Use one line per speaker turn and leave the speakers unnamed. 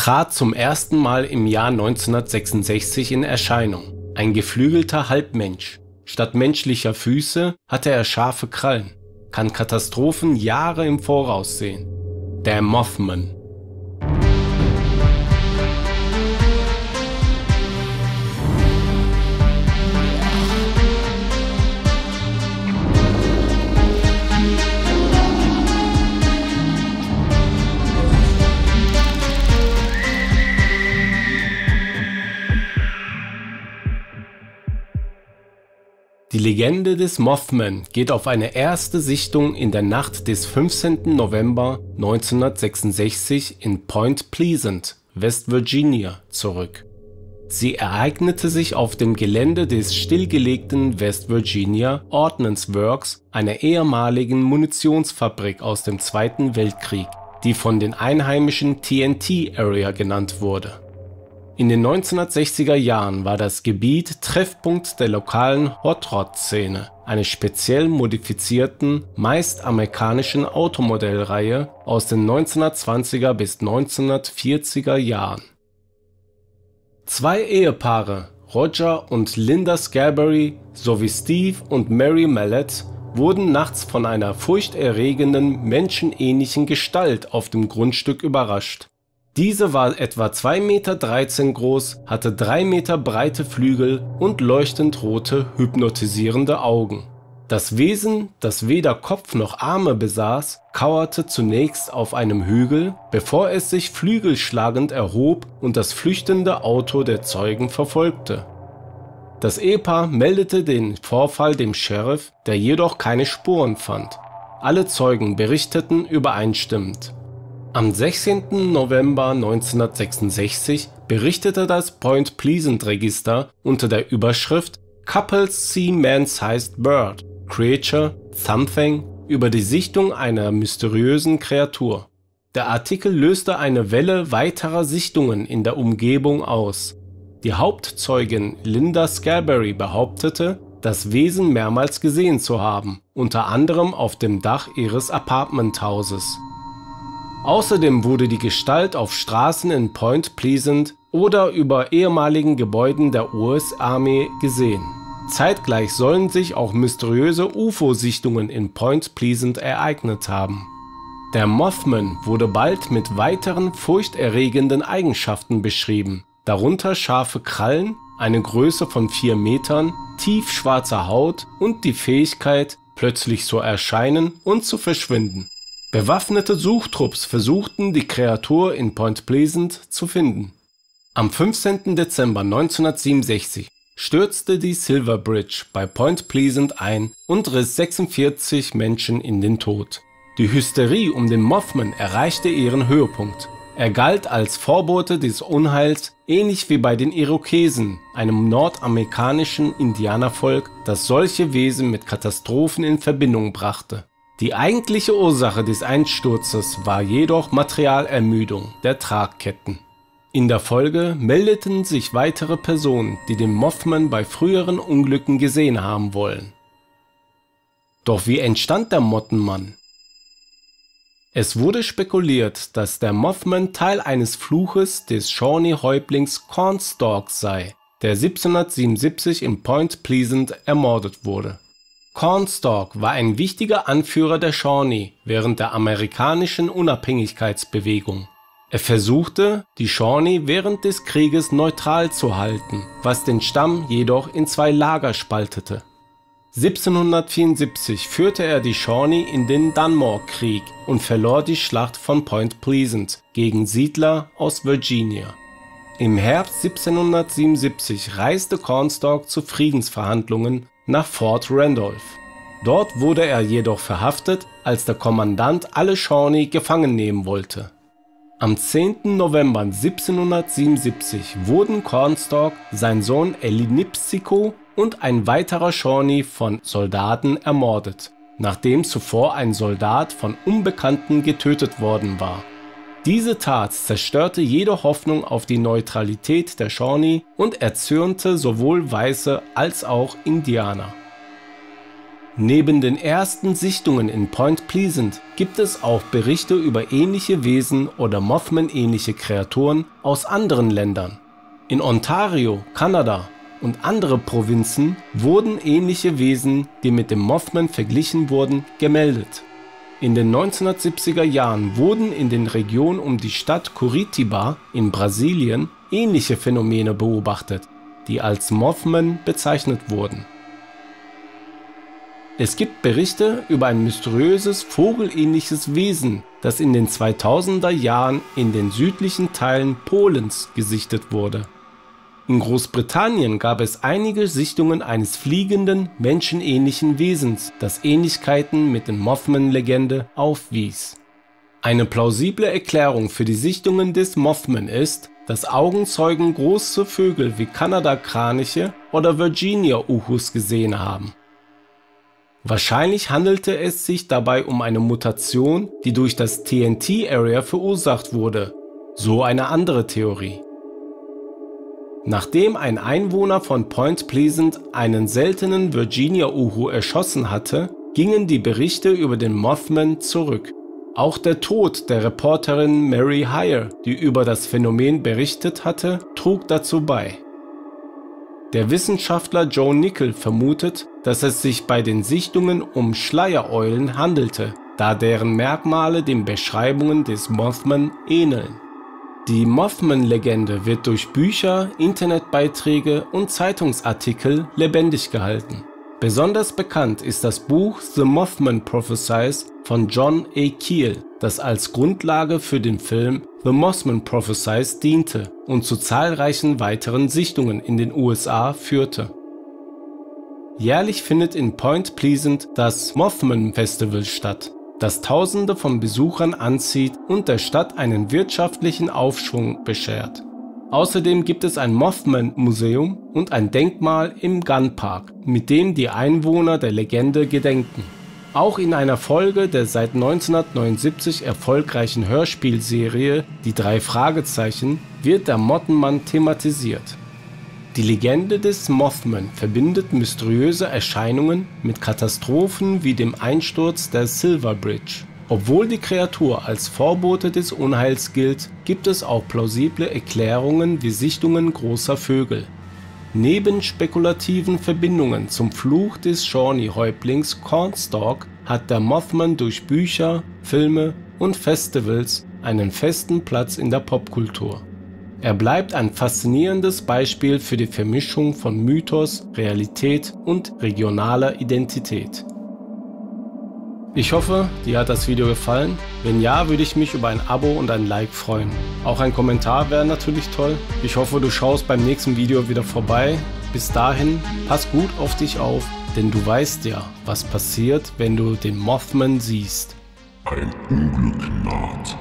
trat zum ersten Mal im Jahr 1966 in Erscheinung. Ein geflügelter Halbmensch. Statt menschlicher Füße hatte er scharfe Krallen, kann Katastrophen Jahre im Voraus sehen. Der Mothman. Die Legende des Mothman geht auf eine erste Sichtung in der Nacht des 15. November 1966 in Point Pleasant, West Virginia, zurück. Sie ereignete sich auf dem Gelände des stillgelegten West Virginia Ordnance Works, einer ehemaligen Munitionsfabrik aus dem Zweiten Weltkrieg, die von den Einheimischen TNT Area genannt wurde. In den 1960er Jahren war das Gebiet Treffpunkt der lokalen Hot Rod-Szene, einer speziell modifizierten, meist amerikanischen Automodellreihe aus den 1920er bis 1940er Jahren. Zwei Ehepaare, Roger und Linda Scarberry sowie Steve und Mary Mallett, wurden nachts von einer furchterregenden, menschenähnlichen Gestalt auf dem Grundstück überrascht. Diese war etwa 2,13 Meter groß, hatte 3 Meter breite Flügel und leuchtend rote, hypnotisierende Augen. Das Wesen, das weder Kopf noch Arme besaß, kauerte zunächst auf einem Hügel, bevor es sich flügelschlagend erhob und das flüchtende Auto der Zeugen verfolgte. Das Ehepaar meldete den Vorfall dem Sheriff, der jedoch keine Spuren fand. Alle Zeugen berichteten übereinstimmend. Am 16. November 1966 berichtete das Point Pleasant Register unter der Überschrift Couples see man-sized bird, creature, something über die Sichtung einer mysteriösen Kreatur. Der Artikel löste eine Welle weiterer Sichtungen in der Umgebung aus. Die Hauptzeugin Linda Scarberry behauptete, das Wesen mehrmals gesehen zu haben, unter anderem auf dem Dach ihres Apartmenthauses. Außerdem wurde die Gestalt auf Straßen in Point Pleasant oder über ehemaligen Gebäuden der US-Armee gesehen. Zeitgleich sollen sich auch mysteriöse UFO-Sichtungen in Point Pleasant ereignet haben. Der Mothman wurde bald mit weiteren furchterregenden Eigenschaften beschrieben, darunter scharfe Krallen, eine Größe von 4 Metern, tiefschwarze Haut und die Fähigkeit, plötzlich zu erscheinen und zu verschwinden. Bewaffnete Suchtrupps versuchten, die Kreatur in Point Pleasant zu finden. Am 15. Dezember 1967 stürzte die Silver Bridge bei Point Pleasant ein und riss 46 Menschen in den Tod. Die Hysterie um den Mothman erreichte ihren Höhepunkt. Er galt als Vorbote des Unheils, ähnlich wie bei den Irokesen, einem nordamerikanischen Indianervolk, das solche Wesen mit Katastrophen in Verbindung brachte. Die eigentliche Ursache des Einsturzes war jedoch Materialermüdung der Tragketten. In der Folge meldeten sich weitere Personen, die den Mothman bei früheren Unglücken gesehen haben wollen. Doch wie entstand der Mottenmann? Es wurde spekuliert, dass der Mothman Teil eines Fluches des Shawnee-Häuptlings Cornstalk sei, der 1777 in Point Pleasant ermordet wurde. Cornstalk war ein wichtiger Anführer der Shawnee während der amerikanischen Unabhängigkeitsbewegung. Er versuchte, die Shawnee während des Krieges neutral zu halten, was den Stamm jedoch in zwei Lager spaltete. 1774 führte er die Shawnee in den Dunmore-Krieg und verlor die Schlacht von Point Pleasant gegen Siedler aus Virginia. Im Herbst 1777 reiste Cornstalk zu Friedensverhandlungen nach Fort Randolph. Dort wurde er jedoch verhaftet, als der Kommandant alle Shawnee gefangen nehmen wollte. Am 10. November 1777 wurden Cornstalk, sein Sohn Elinipsico und ein weiterer Shawnee von Soldaten ermordet, nachdem zuvor ein Soldat von Unbekannten getötet worden war. Diese Tat zerstörte jede Hoffnung auf die Neutralität der Shawnee und erzürnte sowohl Weiße als auch Indianer. Neben den ersten Sichtungen in Point Pleasant gibt es auch Berichte über ähnliche Wesen oder Mothman-ähnliche Kreaturen aus anderen Ländern. In Ontario, Kanada und andere Provinzen wurden ähnliche Wesen, die mit dem Mothman verglichen wurden, gemeldet. In den 1970er Jahren wurden in den Regionen um die Stadt Curitiba in Brasilien ähnliche Phänomene beobachtet, die als Mothman bezeichnet wurden. Es gibt Berichte über ein mysteriöses vogelähnliches Wesen, das in den 2000er Jahren in den südlichen Teilen Polens gesichtet wurde. In Großbritannien gab es einige Sichtungen eines fliegenden, menschenähnlichen Wesens, das Ähnlichkeiten mit der Mothman-Legende aufwies. Eine plausible Erklärung für die Sichtungen des Mothman ist, dass Augenzeugen große Vögel wie Kanada-Kraniche oder Virginia-Uhus gesehen haben. Wahrscheinlich handelte es sich dabei um eine Mutation, die durch das TNT-Area verursacht wurde, so eine andere Theorie. Nachdem ein Einwohner von Point Pleasant einen seltenen Virginia-Uhu erschossen hatte, gingen die Berichte über den Mothman zurück. Auch der Tod der Reporterin Mary Hyre, die über das Phänomen berichtet hatte, trug dazu bei. Der Wissenschaftler Joe Nickell vermutet, dass es sich bei den Sichtungen um Schleiereulen handelte, da deren Merkmale den Beschreibungen des Mothman ähneln. Die Mothman-Legende wird durch Bücher, Internetbeiträge und Zeitungsartikel lebendig gehalten. Besonders bekannt ist das Buch The Mothman Prophecies von John A. Keel, das als Grundlage für den Film The Mothman Prophecies diente und zu zahlreichen weiteren Sichtungen in den USA führte. Jährlich findet in Point Pleasant das Mothman Festival statt, das Tausende von Besuchern anzieht und der Stadt einen wirtschaftlichen Aufschwung beschert. Außerdem gibt es ein Mothman-Museum und ein Denkmal im Gun Park, mit dem die Einwohner der Legende gedenken. Auch in einer Folge der seit 1979 erfolgreichen Hörspielserie Die 3 Fragezeichen wird der Mottenmann thematisiert. Die Legende des Mothman verbindet mysteriöse Erscheinungen mit Katastrophen wie dem Einsturz der Silver Bridge. Obwohl die Kreatur als Vorbote des Unheils gilt, gibt es auch plausible Erklärungen wie Sichtungen großer Vögel. Neben spekulativen Verbindungen zum Fluch des Shawnee-Häuptlings Cornstalk hat der Mothman durch Bücher, Filme und Festivals einen festen Platz in der Popkultur. Er bleibt ein faszinierendes Beispiel für die Vermischung von Mythos, Realität und regionaler Identität. Ich hoffe, dir hat das Video gefallen. Wenn ja, würde ich mich über ein Abo und ein Like freuen. Auch ein Kommentar wäre natürlich toll. Ich hoffe, du schaust beim nächsten Video wieder vorbei. Bis dahin, pass gut auf dich auf, denn du weißt ja, was passiert, wenn du den Mothman siehst.
Ein Unglück naht.